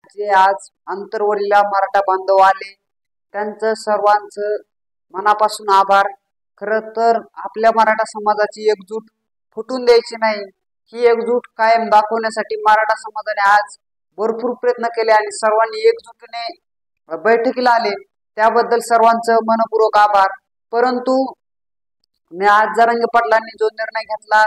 जे आज अंतरवलीला मराठा बांधव आले त्यांचं सर्वांचं मनापासून आभार। खरं तर आपल्या मराठा समाजाची एकजूट फुटून द्यायची नाही, ही एकजूट कायम दाखवण्यासाठी मराठा समाजाने आज भरपूर प्रयत्न केले आणि सर्वांनी एकजुटीने बैठकीला आले, त्याबद्दल सर्वांचं मनपूर्वक आभार। परंतु मी आज जरांगे पाटलांनी जो निर्णय घेतला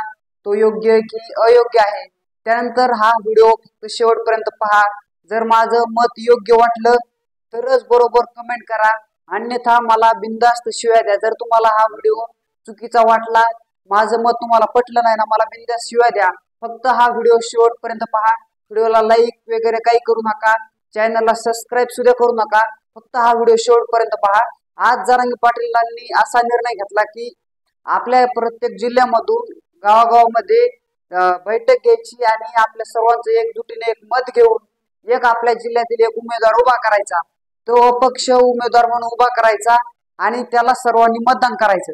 तो योग्य की अयोग्य आहे, त्यानंतर हा व्हिडिओ फक्त शेवटपर्यंत पहा। जर माझं मत योग्य वाटलं तरच बरोबर कमेंट करा, अन्यथा मला बिनधास्त शिव्या द्या। जर तुम्हाला हा व्हिडिओ चुकीचा वाटला, माझं मत तुम्हाला पटलं नाही ना, मला बिनधास्त शिव्या द्या। फक्त हा व्हिडिओ शेवटपर्यंत पहा, व्हिडिओला लाईक वगैरे काही करू नका, चॅनलला सबस्क्राईब सुद्धा करू नका, फक्त हा व्हिडिओ शेवटपर्यंत पहा। आज जरांगे पाटलांनी असा निर्णय घेतला की आपल्या प्रत्येक जिल्ह्यामधून गावागावामध्ये बैठक घ्यायची आणि आपल्या सर्वांचं एकजुटीने एक मत घेऊन एक आपल्या जिल्ह्यातील एक उमेदवार उभा करायचा, तो अपक्ष उमेदवार म्हणून उभा करायचा आणि त्याला सर्वांनी मतदान करायचं।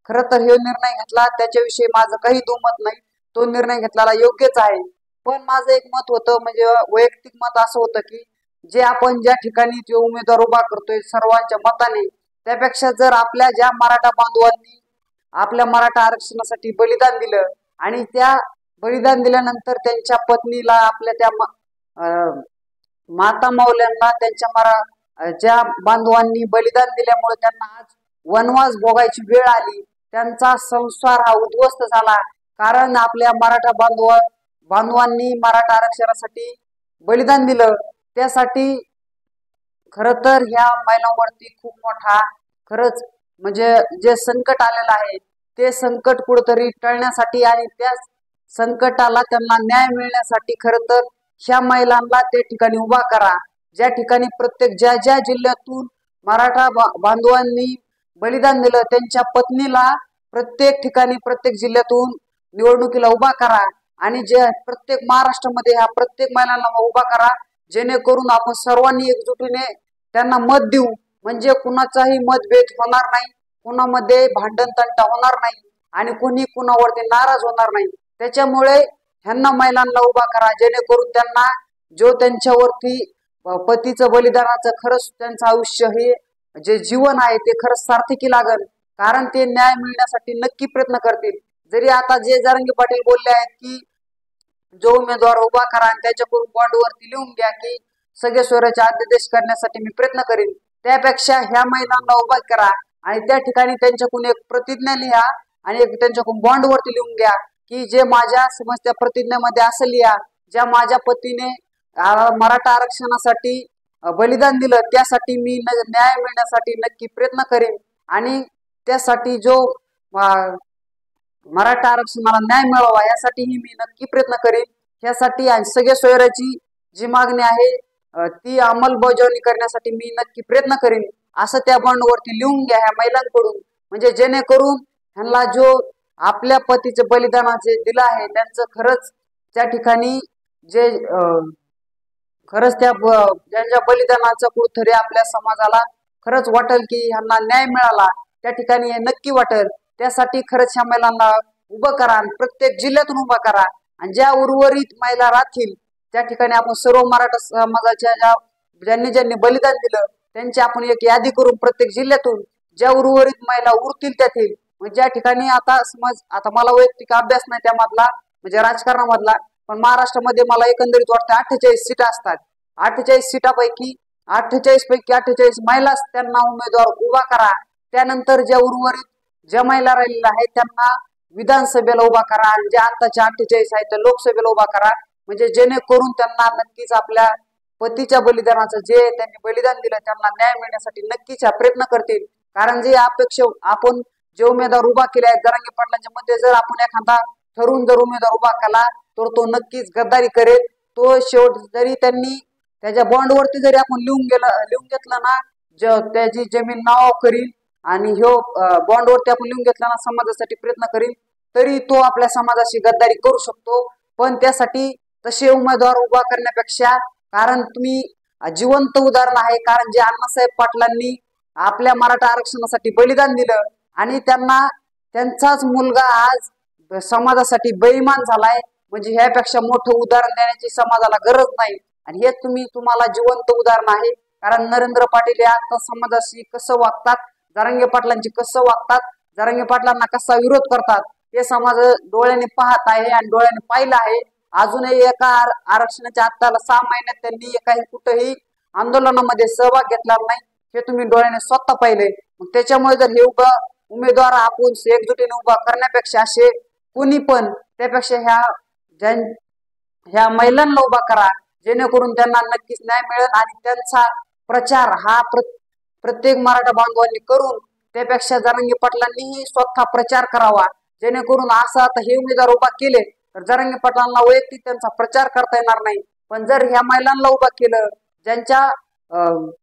खरं तर हे निर्णय घेतला त्याच्याविषयी माझं काही दुमत नाही, तो निर्णय घेतलेला योग्यच आहे। पण माझं एक मत होतं, म्हणजे वैयक्तिक मत असं होतं की जे आपण ज्या ठिकाणी जो उमेदवार उभा करतोय सर्वांच्या मताने, त्यापेक्षा जर आपल्या ज्या मराठा बांधवांनी आपल्या मराठा आरक्षणासाठी बलिदान दिलं आणि त्या बलिदान दिल्यानंतर त्यांच्या पत्नीला आपल्या त्या माता माऊल्यांना त्यांच्या ज्या बांधवांनी बलिदान दिल्यामुळे त्यांना आज वनवास भोगायची वेळ आली, त्यांचा संसार हा उद्ध्वस्त झाला, कारण आपल्या मराठा बांधवांनी मराठा आरक्षणासाठी बलिदान दिलं। त्यासाठी खरं तर ह्या महिलांवरती खूप मोठा खरंच म्हणजे जे संकट आलेलं आहे ते संकट कुठेतरी टळण्यासाठी आणि त्या संकटाला त्यांना न्याय मिळण्यासाठी खरं तर ह्या महिलांना त्या ठिकाणी उभा करा, ज्या ठिकाणी ज्या जिल्ह्यातून मराठा बांधवांनी बलिदान दिलं त्यांच्या पत्नीला प्रत्येक ठिकाणी प्रत्येक जिल्ह्यातून निवडणुकीला उभा करा आणि जे प्रत्येक महाराष्ट्रामध्ये ह्या प्रत्येक महिलांना उभा करा, जेणेकरून आपण सर्वांनी एकजुटीने त्यांना मत देऊ, म्हणजे कुणाचाही मतभेद होणार नाही, कुणामध्ये भांडण तंटा होणार नाही आणि कोणी कुणावरती नाराज होणार नाही। त्याच्यामुळे ह्यांना महिलांना उभा करा, जेणेकरून त्यांना जो त्यांच्यावरती पतीचं बलिदानाचं खरंच त्यांचं आयुष्य हे जे जीवन आहे ते खरंच सार्थकी लागल, कारण ते न्याय मिळण्यासाठी नक्की प्रयत्न करतील। जरी आता जे जरांगे पाटील बोलले आहेत की जो उमेदवार उभा करा आणि त्याच्याकडून बॉन्डवरती लिहून घ्या की सगळे स्वराज्य अध्यादेश करण्यासाठी मी प्रयत्न करीन, त्यापेक्षा ह्या महिलांना उभा करा आणि त्या ठिकाणी त्यांच्याकडून एक प्रतिज्ञा लिहा आणि त्यांच्याकडून बॉन्डवरती लिहून घ्या की जे माझ्या समस्या प्रतिज्ञेमध्ये असं लिहा, ज्या माझ्या पतीने मराठा आरक्षणासाठी बलिदान दिलं त्यासाठी मी न्याय मिळण्यासाठी नक्की प्रयत्न करेन आणि त्यासाठी जो मराठा आरक्षणाला न्याय मिळावा यासाठीही मी नक्की प्रयत्न करेन। यासाठी सगळे सोयऱ्याची जी मागणी आहे ती अंमलबजावणी करण्यासाठी मी नक्की प्रयत्न करेन, असं त्या बॉन्डवरती लिहून घ्या ह्या महिलांकडून, म्हणजे जेणेकरून ह्यांना जो आपल्या पतीचे बलिदानाचे दिलं आहे त्यांचं खरंच त्या ठिकाणी जे खरंच ज्यांच्या बलिदानाचं कुठतरी आपल्या समाजाला खरंच वाटेल की ह्यांना न्याय मिळाला, त्या ठिकाणी हे नक्की वाटेल। त्यासाठी खरंच ह्या महिलांना उभं करा आणि प्रत्येक जिल्ह्यातून उभा करा आणि ज्या उर्वरित महिला राहतील त्या ठिकाणी आपण सर्व मराठा समाजाच्या ज्यांनी बलिदान दिलं त्यांची आपण एक यादी करून प्रत्येक जिल्ह्यातून ज्या उर्वरित महिला उरतील त्यातील, म्हणजे ज्या ठिकाणी आता मला वैयक्तिक अभ्यास नाही त्यामधला म्हणजे राजकारणामधला, पण महाराष्ट्रामध्ये मला एकंदरीत वाटतं 48 सीटा असतात, 48 सीटापैकी 48 पैकी 48 महिलाच त्यांना उमेदवार उभा करा। त्यानंतर ज्या महिला राहिलेल्या आहेत त्यांना विधानसभेला उभा करा आणि ज्या आताच्या 48 आहेत त्या लोकसभेला उभा करा, म्हणजे जेणेकरून त्यांना नक्कीच आपल्या पतीच्या बलिदानाचं जे त्यांनी बलिदान दिलं त्यांना न्याय मिळण्यासाठी नक्कीच प्रयत्न करतील। कारण जे आपण जे उमेदवार उभा केले आहेत जरांगे पाटलांच्या मध्ये जर आपण एखादा ठरवून जर उमेदवार उभा केला तर तो नक्कीच गद्दारी करेल, तो शेवट जरी त्यांनी त्याच्या बॉन्डवरती जरी आपण लिहून घेतलं ना त्याची जमीन नाव करील आणि ह्यो बॉन्डवरती आपण लिहून घेतला ना समाजासाठी प्रयत्न करील, तरी तो आपल्या समाजाशी गद्दारी करू शकतो। पण त्यासाठी तसे उमेदवार उभा करण्यापेक्षा, कारण तुम्ही जिवंत उदाहरण आहे, कारण जे अण्णासाहेब पाटलांनी आपल्या मराठा आरक्षणासाठी बलिदान दिलं आणि त्यांचाच मुलगा आज समाजासाठी बेईमान झालाय, म्हणजे ह्यापेक्षा मोठं उदाहरण देण्याची समाजाला गरज नाही। आणि हे तुम्हाला जिवंत उदाहरण आहे. कारण नरेंद्र पाटील या आता समाजाशी कसं वागतात, जरांगे पाटलांची कसं वागतात, जरांगे पाटलांना कसा विरोध करतात, हे समाज डोळ्याने पाहत आहे आणि डोळ्याने पाहिलं आहे. अजूनही एका आरक्षणाच्या आत्ताला 6 महिन्यात त्यांनी एकाही कुठेही आंदोलनामध्ये सहभाग घेतला नाही, हे तुम्ही डोळ्याने स्वतः पाहिले. मग त्याच्यामुळे जर हे उमेदवार आपण एकजुटीने उभा करण्यापेक्षा असे कोणी पण त्यापेक्षा ह्या महिलांना उभा करा, जेणेकरून त्यांना नक्कीच न्याय मिळेल आणि त्यांचा प्रचार हा प्रत्येक मराठा बांधवांनी करून त्यापेक्षा जरांगे पाटलांनीही स्वतः प्रचार करावा, जेणेकरून असं आता हे उमेदवार उभा केले तर जरांगे पाटलांना वैयक्तिक त्यांचा प्रचार करता येणार नाही. पण जर ह्या महिलांना उभा केलं, ज्यांच्या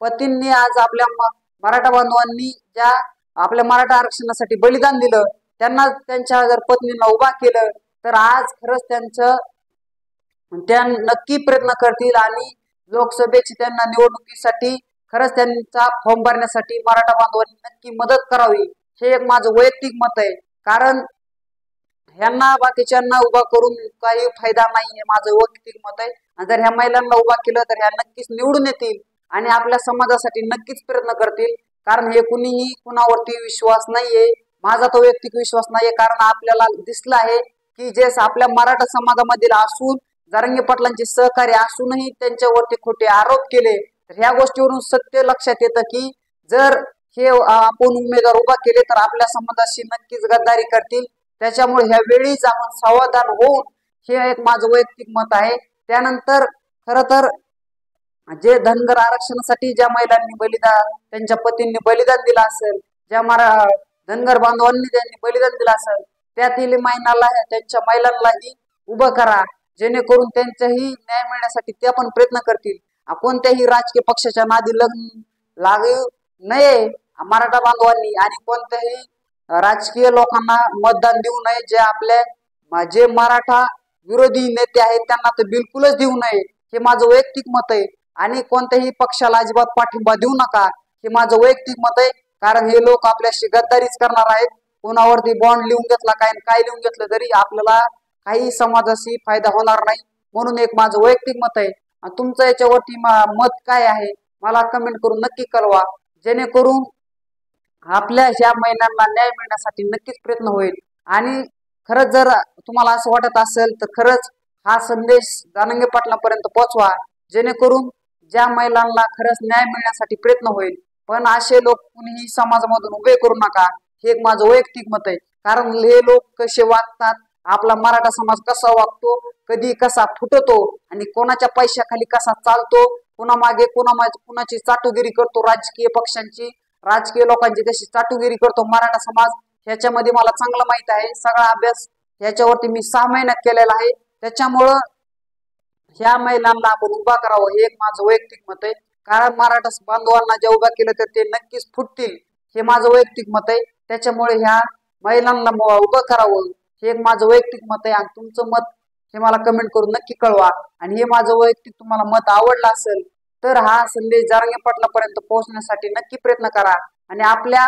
पतींनी आज आपल्या मराठा बांधवांनी ज्या आपल्या मराठा आरक्षणासाठी बलिदान दिलं, त्यांना त्यांच्या जर पत्नींना उभा केलं तर आज खरंच त्या नक्की प्रयत्न करतील आणि लोकसभेची त्यांना निवडणुकीसाठी खरंच त्यांचा फॉर्म भरण्यासाठी मराठा बांधवांनी नक्की मदत करावी, हे एक माझं वैयक्तिक मत आहे. कारण ह्यांना बाकीच्यांना उभा करून काही फायदा नाही, हे माझं वैयक्तिक मत आहे. आणि जर ह्या महिलांना उभा केलं तर ह्या नक्कीच निवडून येतील आणि आपल्या समाजासाठी नक्कीच प्रयत्न करतील. कारण हे कुणीही कुणावरती विश्वास नाहीये, माझा तो वैयक्तिक विश्वास नाहीये. कारण आपल्याला दिसलं आहे की जे आपल्या मराठा समाजामधील असून जरांगे पाटलांचे सहकारी असूनही त्यांच्यावरती खोटे आरोप केले, तर ह्या गोष्टीवरून सत्य लक्षात येतं की जर हे आपण उमेदवार उभा केले तर आपल्या समाजाशी नक्कीच गद्दारी करतील. त्याच्यामुळे ह्या वेळीच आपण सावधान होऊन, हे एक माझं वैयक्तिक मत आहे. त्यानंतर खर तर जे धनगर आरक्षणासाठी ज्या महिलांनी त्यांच्या पतींनी बलिदान दिलं असेल, ज्या धनगर बांधवांनी त्यांनी बलिदान दिलं असेल, त्यातील त्यांच्या महिलांनाही उभं करा, जेणेकरून त्यांचाही न्याय मिळण्यासाठी ते पण प्रयत्न करतील. कोणत्याही राजकीय पक्षाच्या नादी लागू नये मराठा बांधवांनी आणि कोणत्याही राजकीय लोकांना मतदान देऊ नये. जे मराठा विरोधी नेते आहेत त्यांना तर बिलकुलच देऊ नये, हे माझं वैयक्तिक मत आहे. आणि कोणत्याही पक्षाला अजिबात पाठिंबा देऊ नका, हे माझं वैयक्तिक मत आहे. कारण हे लोक आपल्याशी गद्दारीच करणार आहेत. कोणावरती बॉन्ड लिहून घेतला काय लिहून घेतलं तरी आपल्याला काही समाजाशी फायदा होणार नाही. म्हणून एक माझं वैयक्तिक मत आहे. तुमचं याच्यावरती मत काय आहे मला कमेंट करून नक्की कळवा, जेणेकरून आपल्या ह्या महिलांना न्याय मिळण्यासाठी नक्कीच प्रयत्न होईल. आणि खरंच जर तुम्हाला असं वाटत असेल तर खरंच हा संदेश जरांगे पाटलांपर्यंत पोहोचवा, जेणेकरून ज्या महिलांना खरंच न्याय मिळण्यासाठी प्रयत्न होईल. पण असे लोक कुणीही समाजामधून उभे करू नका, हे एक माझं वैयक्तिक मत आहे. कारण हे लोक कसे वागतात, आपला मराठा समाज कसा वागतो, कधी कसा फुटतो आणि कोणाच्या पैशाखाली कसा चालतो, कुणाची चाटुगिरी करतो, राजकीय पक्षांची राजकीय लोकांची कशी चाटुगिरी करतो मराठा समाज, ह्याच्यामध्ये मला चांगलं माहित आहे. सगळा अभ्यास ह्याच्यावरती मी 6 महिन्यात केलेला आहे. त्याच्यामुळं ह्या महिलांना आपण उभा करावं, हे एक माझं वैयक्तिक मत आहे. कारण मराठा बांधवांना जे उभा केलं तर ते नक्कीच फुटतील, हे माझं वैयक्तिक मत आहे. त्याच्यामुळे ह्या महिलांना उभं करावं, हे एक माझं वैयक्तिक मत आहे. आणि तुमचं मत हे मला कमेंट करून नक्की कळवा. आणि हे माझं वैयक्तिक तुम्हाला मत आवडलं असेल तर हा संदेश जरांगे पाटलापर्यंत पोहोचण्यासाठी नक्की प्रयत्न करा. आणि आपल्या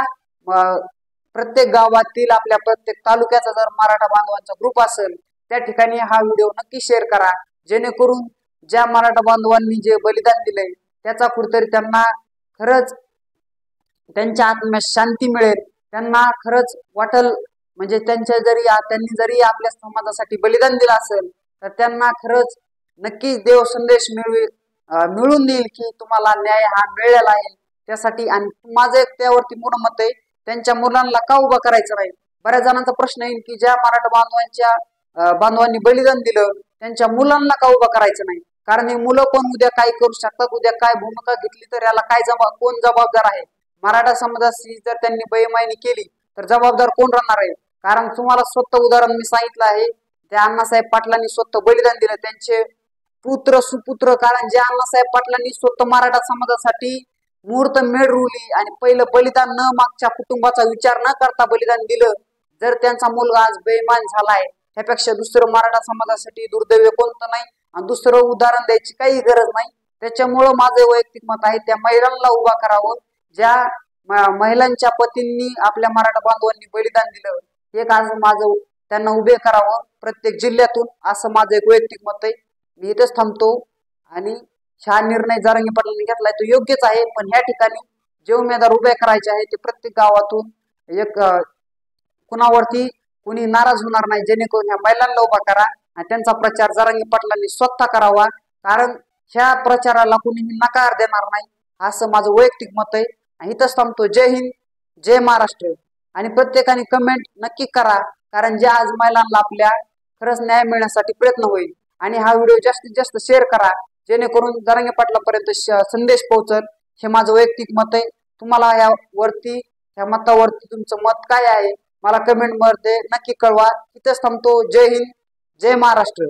प्रत्येक गावातील आपल्या प्रत्येक तालुक्याचा जर मराठा बांधवांचा ग्रुप असेल त्या ठिकाणी हा व्हिडिओ नक्की शेअर करा, जेणेकरून ज्या मराठा बांधवांनी जे बलिदान दिलंय त्याचा कुठेतरी त्यांना खरंच त्यांच्या आत्म्यास शांती मिळेल. त्यांना खरंच वाटल, म्हणजे त्यांनी जरी आपल्या समाजासाठी बलिदान दिलं असेल तर त्यांना खरंच नक्कीच देव संदेश मिळून देईल की तुम्हाला न्याय हा मिळालेला आहे. त्यासाठी आणि माझं एक त्यावरती पूर्ण मत आहे, त्यांच्या मुलांना का उभा करायचं नाही. बऱ्याच जणांचा प्रश्न येईल की ज्या मराठा बांधवांनी बलिदान दिलं त्यांच्या मुलांना का उभा करायचं नाही. कारण हे मुलं पण उद्या काय करू शकतात, उद्या काय भूमिका घेतली तर याला कोण जबाबदार आहे. मराठा समाजाशी जर त्यांनी बेईमानी केली तर जबाबदार कोण राहणार आहे. कारण तुम्हाला स्वतः उदाहरण मी सांगितलं आहे, त्या अण्णासाहेब पाटलांनी स्वतः बलिदान दिलं, त्यांचे पुत्र सुपुत्र. कारण ज्या अण्णासाहेब पाटलांनी स्वतः मराठा समाजासाठी मुहूर्त मेढ रुवली आणि पहिलं बलिदान न मागच्या कुटुंबाचा विचार न करता बलिदान दिलं, जर त्यांचा मुलगा आज बेईमान झालाय त्यापेक्षा दुसरं मराठा समाजासाठी दुर्दैव कोणतं नाही आणि दुसरं उदाहरण द्यायची काही गरज नाही. त्याच्यामुळं माझं वैयक्तिक मत आहे त्या महिलांना उभा करावं, ज्या महिलांच्या पतींनी आपल्या मराठा बांधवांनी बलिदान दिलं, हे आज माझं त्यांना उभे करावं प्रत्येक जिल्ह्यातून, असं माझं एक वैयक्तिक मत आहे. मी इथेच थांबतो आणि हा निर्णय जरांगे पाटलांनी घेतलाय तो योग्यच आहे, पण ह्या ठिकाणी जे उमेदवार उभे करायचे आहे ते प्रत्येक गावातून एक कुणावरती कुणी नाराज होणार नाही, जेणेकरून ह्या महिलांना उभा करा आणि त्यांचा प्रचार जरांगे पाटलांनी स्वतः करावा, कारण ह्या प्रचाराला कुणीही नकार देणार नाही असं माझं वैयक्तिक मत आहे. आणि इथंच थांबतो. जय हिंद, जय महाराष्ट्र. आणि प्रत्येकाने कमेंट नक्की करा, कारण जे आज महिलांना आपल्या खरंच न्याय मिळण्यासाठी प्रयत्न होईल. आणि हा व्हिडिओ जास्तीत जास्त शेअर करा, जेणेकरून जरांगे पाटलांपर्यंत संदेश पोहोचल. हे माझं वैयक्तिक मत आहे. तुम्हाला ह्या मतावरती तुमचं मत काय आहे मला कमेंट मध्ये नक्की कळवा. इथंच थांबतो. जय हिंद, जय महाराष्ट्र.